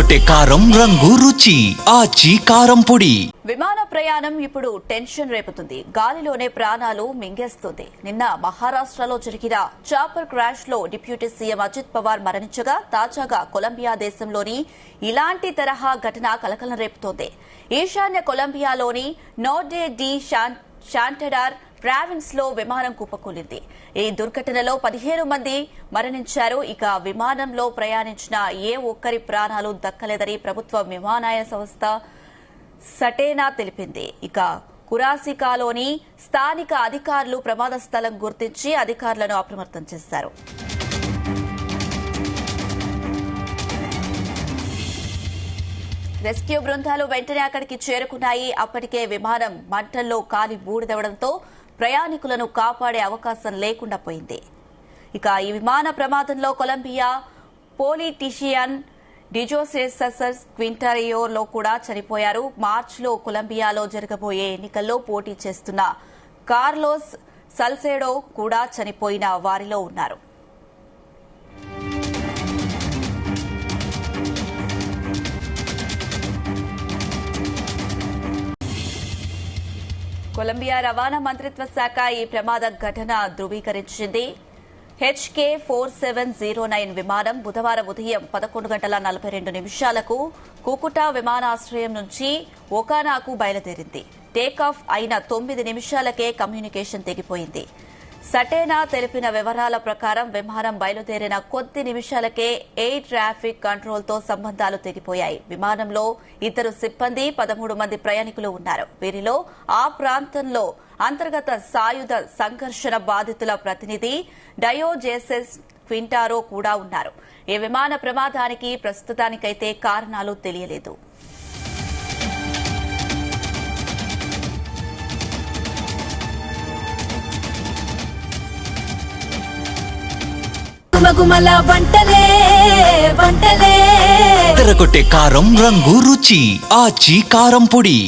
తెరకొట్టే కారం రంగు రుచి ఆచి కారం పొడి. విమాన ప్రయాణం ఇప్పుడు టెన్షన్ రేపుతుంది. గాలిలోనే ప్రాణాలు మింగేస్తుంది. నిన్న మహారాష్ట్రలో జరిగిన చాపర్ క్రాష్ లో డిప్యూటీ సీఎం అజిత్ పవార్ మరణించగా తాజాగా కొలంబియా దేశంలోని ఇలాంటి తరహా ఘటన కలకలం రేపుతోంది. ఈశాన్య కొలంబియాలోని నోర్డే డి శాంటడార్ ప్రావిన్స్ లో విమానం కుప్పకూలింది. ఈ దుర్ఘటనలో 15 మంది మరణించారు. ఇక విమానంలో ప్రయాణించిన ఏ ఒక్కరి ప్రాణాలు దక్కలేదని ప్రభుత్వ విమానయాన సంస్థ సటేనా తెలిపింది. ఇక కురాసికాలోని స్థానిక అధికారులు ప్రమాద స్థలం గుర్తించి అధికారులను అప్రమత్తం చేశారు. రెస్క్యూ బృందాలు వెంటనే అక్కడికి చేరుకున్నాయి. అప్పటికే విమానం మంటల్లో కాలి బూడిదవడంతో ప్రయాణికులను కాపాడే అవకాశం లేకుండా పోయింది. ఇక ఈ విమాన ప్రమాదంలో కొలంబియా పొలిటీషియన్ డిజోసెసస్ క్వింటారియోలో కూడా చనిపోయారు. మార్చిలో కొలంబియాలో జరగబోయే ఎన్నికల్లో పోటీ చేస్తున్న కార్లోస్ సల్సేడో కూడా చనిపోయిన వారిలో ఉన్నారు. కొలంబియా రవాణా మంత్రిత్వ శాఖ ఈ ప్రమాద ఘటన ధృవీకరించింది. HK4709 విమానం బుధవారం ఉదయం 11:42 కుకుటా విమానాశ్రయం నుంచి ఒకానాకు బయలుదేరింది. టేకాఫ్ అయిన 9 నిమిషాలకే కమ్యూనికేషన్ తెగిపోయింది. సటేనా తెలిపిన వివరాల ప్రకారం విమానం బయలుదేరిన కొద్ది నిమిషాలకే ఎయిర్ ట్రాఫిక్ కంట్రోల్తో సంబంధాలు తెగిపోయాయి. విమానంలో 2 సిబ్బంది, 13 మంది ప్రయాణికులు ఉన్నారు. వీరిలో ఆ ప్రాంతంలో అంతర్గత సాయుధ సంఘర్షణ బాధితుల ప్రతినిధి డయోజెసెస్ క్వింటారో కూడా ఉన్నారు. ఈ విమాన ప్రమాదానికి ప్రస్తుతానికైతే కారణాలు తెలియలేదు. తెరకొట్టే కారం రంగు రుచి ఆచి కారం పొడి.